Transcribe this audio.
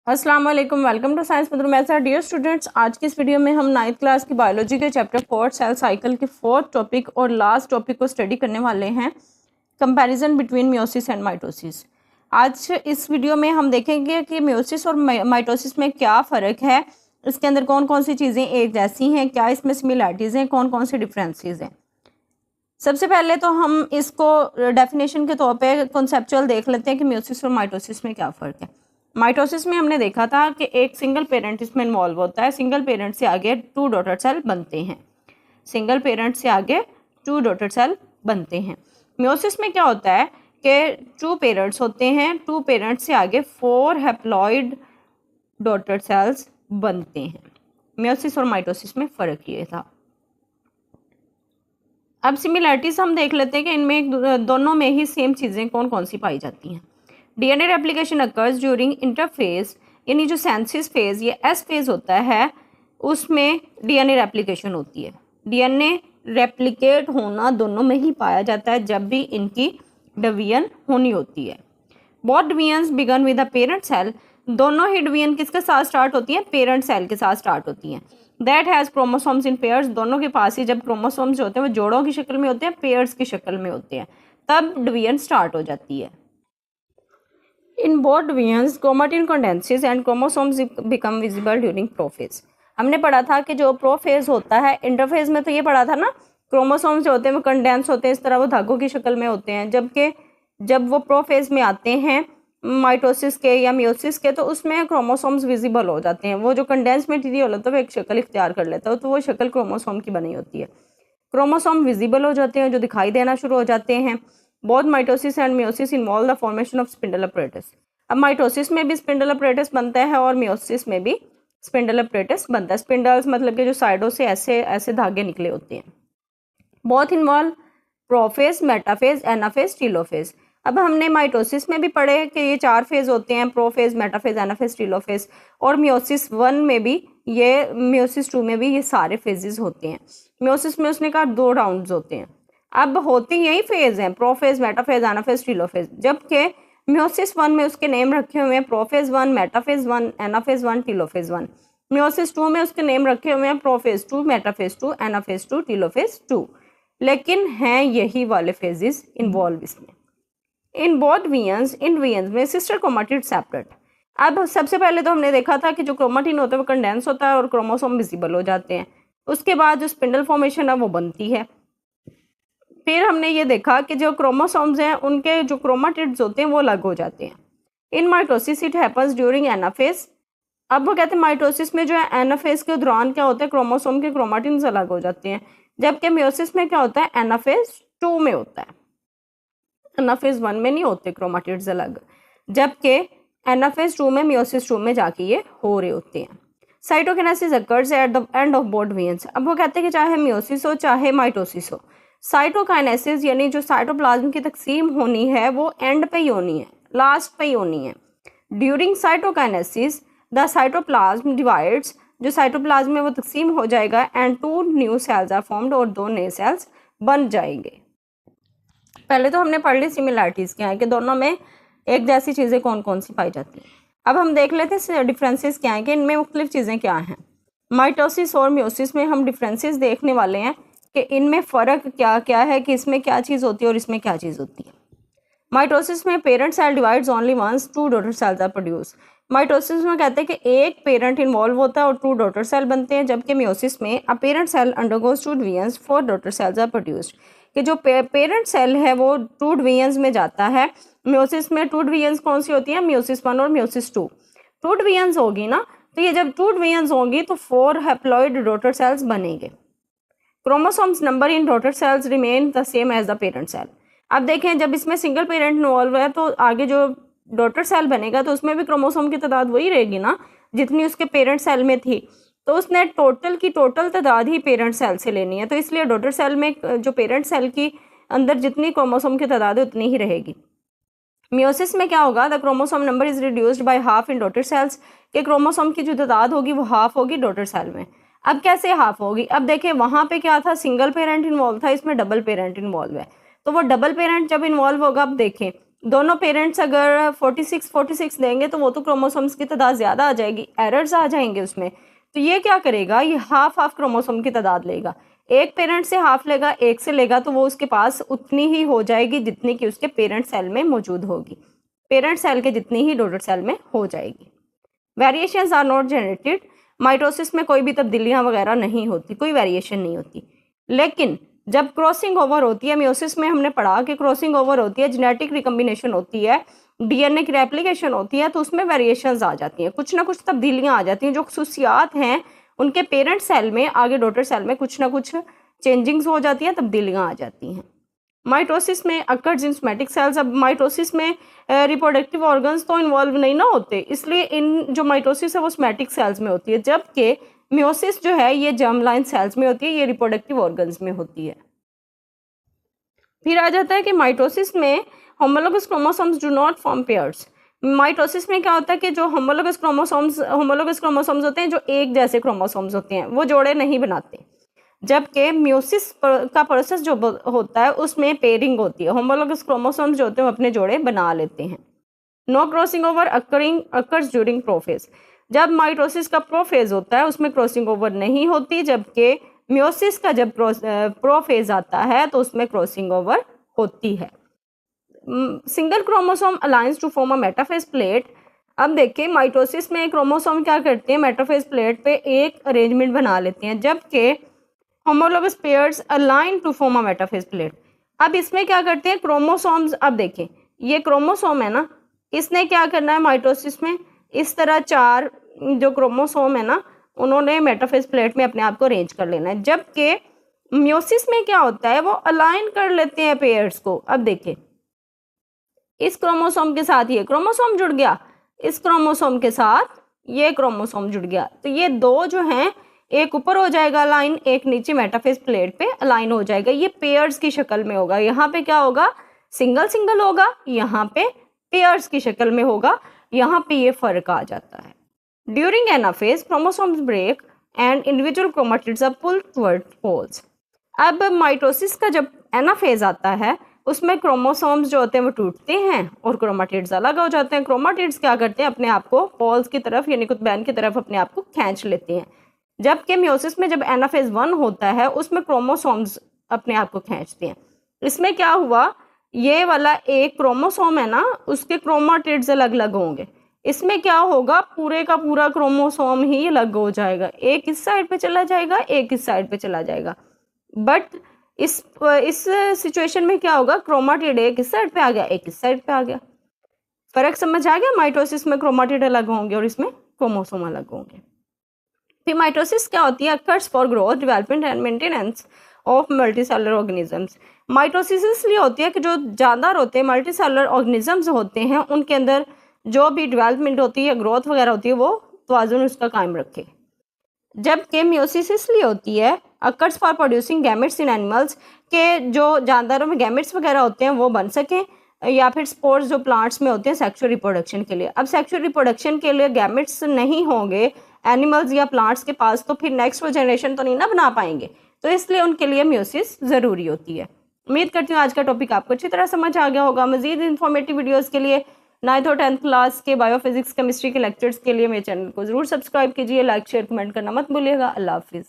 अस्सलाम वालेकुम, welcome to science with Rumaisa. Dear students, आज की इस वीडियो में हम 9th क्लास की बायोलॉजी के चैप्टर 4 सेल साइकिल के 4th टॉपिक और लास्ट टॉपिक को स्टडी करने वाले हैं, comparison between meiosis and mitosis. आज इस वीडियो में हम देखेंगे कि मियोसिस और माइटोसिस में क्या फ़र्क है, इसके अंदर कौन कौन सी चीज़ें एक जैसी हैं, क्या इसमें सिमिलैरिटीज़ हैं, कौन कौन से डिफरेंसेस हैं। सबसे पहले तो हम इसको डेफिनेशन के तौर पे कॉन्सेप्चुअल देख लेते हैं कि मियोसिस और माइटोसिस में क्या फ़र्क है। माइटोसिस में हमने देखा था कि एक सिंगल पेरेंट इसमें इन्वॉल्व होता है, सिंगल पेरेंट से आगे 2 डॉटर सेल बनते हैं, सिंगल पेरेंट से आगे 2 डॉटर सेल बनते हैं। मियोसिस में क्या होता है कि 2 पेरेंट्स होते हैं, 2 पेरेंट्स से आगे 4 हैप्लॉइड डॉटर सेल्स बनते हैं। मियोसिस और माइटोसिस में फ़र्क ये था। अब सिमिलैरिटीज़ हम देख लेते हैं कि इनमें दोनों में ही सेम चीज़ें कौन कौन सी पाई जाती हैं। DNA replication occurs during interphase, यानी जो सेंसिस फेज ये एस फेज होता है, उसमें डीएनए रेप्लिकेशन होती है। डीएनए रेप्लिकेट होना दोनों में ही पाया जाता है जब भी इनकी डिवीजन होनी होती है। Both divisions begin with the parent cell, दोनों ही डिवीजन किसके साथ स्टार्ट होती हैं? पेरेंट सेल के साथ स्टार्ट होती हैं। That has chromosomes in pairs, दोनों के पास ही जब क्रोमोसोम्स होते हैं वो जोड़ों की शक्ल में होते हैं, पेयर्स की शक्ल में होते हैं, तब डिवीजन स्टार्ट हो जाती है। In both divisions, chromatin condenses and chromosomes become visible during prophase। हमने पढ़ा था कि जो प्रोफेज होता है, इंटरफेज में तो ये पढ़ा था ना, क्रोमोसोम्स जो होते हैं वो कंडेंस होते हैं, इस तरह वो धागों की शक्ल में होते हैं, जबकि जब वो प्रोफेज में आते हैं माइटोसिस के या मियोसिस के, तो उसमें क्रोमोसोम्स विजिबल हो जाते हैं। वो जो कंडेंस मटीरियल होता है वो एक शक्ल इख्तियार कर लेता है, तो वो शक्ल क्रोमोसोम की बनी होती है। क्रोमोसोम विजिबल हो जाते हैं, जो दिखाई देना शुरू हो जाते हैं। Both mitosis and meiosis involve the formation of spindle apparatus. अब माइटोसिस में भी स्पिंडल अपरेटस बनता है और मियोसिस में भी स्पिंडल अपरेटस बनता है। स्पिंडल्स मतलब कि जो साइडों से ऐसे ऐसे धागे निकले होते हैं। Both involve prophase, metaphase, anaphase, telophase. अब हमने माइटोसिस में भी पढ़े कि ये 4 फेज होते हैं, प्रोफेज, मेटाफेज, एनाफेज, टीलोफेज, और मियोसिस 1 में भी ये, मियोसिस 2 में भी ये सारे फेजेस होते हैं। मियोसिस में उसने कहा 2 राउंड्स होते हैं। अब होते यही फेज हैं, प्रोफेज, मेटाफेज, एनाफेज, टीलोफेज, जबकि मियोसिस 1 में उसके नेम रखे हुए हैं prophase 1, metaphase 1, anaphase 1, telophase 1। Meiosis 2 में उसके नेम रखे हुए हैं प्रोफेज 2, मेटाफेज 2, एनाफेज 2, टीलोफेज 2, लेकिन हैं यही वाले फेजेस इन्वॉल्व इसमें। इन बोथ डिवीजन्स में सिस्टर क्रोमाटिड सेपरेट। अब सबसे पहले तो हमने देखा था कि जो क्रोमाटिन होता है वो कंडेंस होता है और क्रोमोसोम विजिबल हो जाते हैं। उसके बाद जो स्पिंडल फॉर्मेशन है वो बनती है। फिर हमने ये देखा कि जो क्रोमोसोम्स हैं उनके जो क्रोमाटिड्स होते हैं वो अलग हो जाते हैं। इन mitosis it happens during anaphase. अब वो कहते हैं माइटोसिस में जो है एनाफेज के दौरान क्या होता है, क्रोमोसोम के क्रोमाटिन्स अलग हो जाते हैं, जबकि मियोसिस में क्या होता है, एनाफेज 2 में होता है। एनाफेज 1 में नहीं होते क्रोमाटिड्स अलग, जबकि एनाफेज 2 में, मियोसिस 2 में जाके ये हो रहे होते हैं। Cytokinesis occurs at the end of both divisions. अब वो कहते हैं कि चाहे मियोसिस हो चाहे माइटोसिस हो, साइटोकाइनेसिस यानी जो साइटोप्लाज्म की तकसीम होनी है वो एंड पे ही होनी है, लास्ट पे ही होनी है। During cytokinesis the cytoplasm divides, जो साइटोप्लाज्म में वो तकसीम हो जाएगा, and 2 new cells are formed, और 2 नए सेल्स बन जाएंगे। पहले तो हमने पढ़ ली सिमिलैरिटीज़ क्या है कि दोनों में एक जैसी चीज़ें कौन कौन सी पाई जाती हैं। अब हम देख लेते हैं डिफरेंसेस क्या हैं कि इनमें मुख्तलिफ चीज़ें क्या हैं। माइटोसिस और मियोसिस में हम डिफरेंसेस देखने वाले हैं कि इनमें फ़र्क क्या क्या है, कि इसमें क्या चीज़ होती है और इसमें क्या चीज़ होती है। माइटोसिस में parent cell divides only once, 2 daughter cells are produce. Mitosis में कहते हैं कि एक पेरेंट इन्वॉल्व होता है और 2 डॉटर सेल बनते हैं, जबकि मियोसिस में a parent cell undergoes 2 divisions, 4 daughter cells are produced. कि जो पेरेंट सेल है वो 2 डिवीजन्स में जाता है। मियोसिस में 2 डिवीजन्स कौन सी होती हैं? मियोसिस 1 और मियोसिस 2। 2 डिवीजन्स होगी ना, तो ये जब 2 डिवीजन्स होंगी तो 4 हैप्लॉइड डॉटर सेल्स बनेंगे। Chromosomes number in daughter cells remain the same as the parent cell. अब देखें, जब इसमें सिंगल पेरेंट इन्वॉल्व है तो आगे जो डॉटर सेल बनेगा तो उसमें भी क्रोमोसोम की तादाद वही रहेगी ना जितनी उसके पेरेंट सेल में थी, तो उसने टोटल की टोटल तादाद ही पेरेंट सेल से लेनी है, तो इसलिए डॉटर सेल में जो पेरेंट सेल की अंदर जितनी क्रोमोसोम की तादाद है उतनी ही रहेगी। मियोसिस में क्या होगा, the chromosome number is reduced by half in daughter sales, के क्रोमोसोम की जो तादाद होगी वो हाफ होगी डॉटर सेल में। अब कैसे हाफ होगी? अब देखिए वहाँ पे क्या था, सिंगल पेरेंट इन्वॉल्व था, इसमें डबल पेरेंट इन्वॉल्व है, तो वो डबल पेरेंट जब इन्वॉल्व होगा, अब देखें दोनों पेरेंट्स अगर 46 देंगे तो वो तो क्रोमोसोम्स की तादाद ज़्यादा आ जाएगी, एरर्स आ जाएंगे उसमें। तो ये क्या करेगा, ये हाफ क्रोमोसोम की तादाद लेगा। एक पेरेंट से हाफ लेगा, एक से लेगा, तो वो उसके पास उतनी ही हो जाएगी जितनी कि उसके पेरेंट सेल में मौजूद होगी, पेरेंट सेल के जितनी ही डॉटर सेल में हो जाएगी। Variations are not generated, mitosis में कोई भी तब्दीलियाँ वगैरह नहीं होती, कोई वेरिएशन नहीं होती। लेकिन जब क्रॉसिंग ओवर होती है, मियोसिस में हमने पढ़ा कि क्रॉसिंग ओवर होती है, जेनेटिक रिकम्बिनेशन होती है, डीएनए की रेप्लिकेशन होती है, तो उसमें वेरिएशंस आ जाती हैं, कुछ ना कुछ तब्दीलियाँ आ जाती हैं। जो खसूसियात हैं उनके पेरेंट सेल में आगे डॉटर सेल में कुछ ना कुछ चेंजिंग्स हो जाती हैं, तब्दीलियाँ आ जाती हैं। माइटोसिस में अकर्स इन सोमैटिक सेल्स। अब माइटोसिस में रिप्रोडक्टिव ऑर्गन्स तो इन्वॉल्व नहीं ना होते, इसलिए इन जो माइटोसिस है वो सोमैटिक सेल्स में होती है, जबकि मियोसिस जो है ये जर्म लाइन सेल्स में होती है, ये रिप्रोडक्टिव ऑर्गन्स में होती है। फिर आ जाता है कि माइटोसिस में homologous chromosomes do not form pairs. Mitosis में क्या होता है कि जो होमोलोगस क्रोमोसोम्स होते हैं, जो एक जैसे क्रोमोसोम्स होते हैं, वो जोड़े नहीं बनाते, जबकि मियोसिस का प्रोसेस जो होता है उसमें पेयरिंग होती है, होमोलोगस क्रोमोसोम्स जो होते हैं वो अपने जोड़े बना लेते हैं। No crossing over occurs during prophase. जब माइटोसिस का प्रोफेज होता है उसमें क्रॉसिंग ओवर नहीं होती, जबकि मियोसिस का जब प्रोफेज आता है तो उसमें क्रॉसिंग ओवर होती है। Single chromosome aligns to form a metaphase plate. अब देखिए माइटोसिस में क्रोमोसोम क्या करते हैं, मेटाफेज प्लेट पे एक अरेंजमेंट बना लेते हैं, जबकि homologous pairs align to form a metaphase plate. अब इसमें क्या करते हैं क्रोमोसोम्स, अब देखिए ये क्रोमोसोम है ना, इसने क्या करना है माइटोसिस में, इस तरह 4 जो क्रोमोसोम है ना उन्होंने मेटाफेज प्लेट में अपने आप को अरेंज कर लेना है, जबकि मियोसिस में क्या होता है वो अलाइन कर लेते हैं पेयर्स को। अब देखिए इस क्रोमोसोम के साथ ये क्रोमोसोम जुड़ गया, इस क्रोमोसोम के साथ ये क्रोमोसोम जुड़ गया, तो ये दो जो हैं एक ऊपर हो जाएगा अलाइन, एक नीचे मेटाफेज प्लेट पे अलाइन हो जाएगा, ये पेयर्स की शक्ल में होगा। यहाँ पे क्या होगा, सिंगल सिंगल होगा, यहाँ पे पेयर्स की शक्ल में होगा, यहाँ पे ये फर्क आ जाता है। During anaphase chromosomes break and individual chromatids are pulled toward poles. अब माइटोसिस का जब एनाफेज आता है उसमें क्रोमोसोम्स जो होते हैं वो टूटते हैं और क्रोमाटिड्स अलग हो जाते हैं। क्रोमाटिड्स क्या करते हैं, अपने आप को पोल्स की तरफ यानी कुतुबैन की तरफ अपने आप को खींच लेते हैं, जबकि मियोसिस में जब एनाफेज 1 होता है उसमें क्रोमोसोम्स अपने आप को खींचते हैं। इसमें क्या हुआ, ये वाला एक क्रोमोसोम है ना उसके क्रोमाटिड्स अलग अलग होंगे, इसमें क्या होगा पूरे का पूरा क्रोमोसोम ही अलग हो जाएगा, एक इस साइड पे चला जाएगा, एक इस साइड पे चला जाएगा। बट इस सिचुएशन में क्या होगा, क्रोमाटिड एक इस साइड पे आ गया, एक इस साइड पे आ गया। फर्क समझ आ गया, माइटोसिस में क्रोमाटिड अलग होंगे और इसमें क्रोमोसोम अलग होंगे। फिर माइटोसिस क्या होती है, occurs for growth development and maintenance of multicellular organisms. Mitosis इसलिए होती है कि जो जानदार होते हैं मल्टीसेलुलर ऑर्गेनिजम्स होते हैं उनके अंदर जो भी डेवलपमेंट होती है, ग्रोथ वगैरह होती है, वो तवाज़ुन उसका कायम रखे। जबकि मियोसिस इसलिए होती है occurs for producing gametes in animals, के जो जानदारों में गैमेट्स वगैरह होते हैं वो बन सकें, या फिर स्पोर्स जो प्लांट्स में होते हैं सेक्सुअल रिप्रोडक्शन के लिए। अब सेक्सुअल रिप्रोडक्शन के लिए गैमेट्स नहीं होंगे एनिमल्स या प्लांट्स के पास तो फिर नेक्स्ट वो जनरेशन तो नहीं ना बना पाएंगे, तो इसलिए उनके लिए मियोसिस ज़रूरी होती है। उम्मीद करती हूँ आज का टॉपिक आपको अच्छी तरह समझ आ गया होगा। मज़ीद इन्फॉर्मेटिव वीडियोज़ के लिए 9th और 10th क्लास के बायोफिजिक्स केमिस्ट्री के लेक्चर्स के लिए मेरे चैनल को ज़रूर सब्सक्राइब कीजिए, लाइक शेयर कमेंट करना मत भूलिएगा। अल्लाह हाफिज़।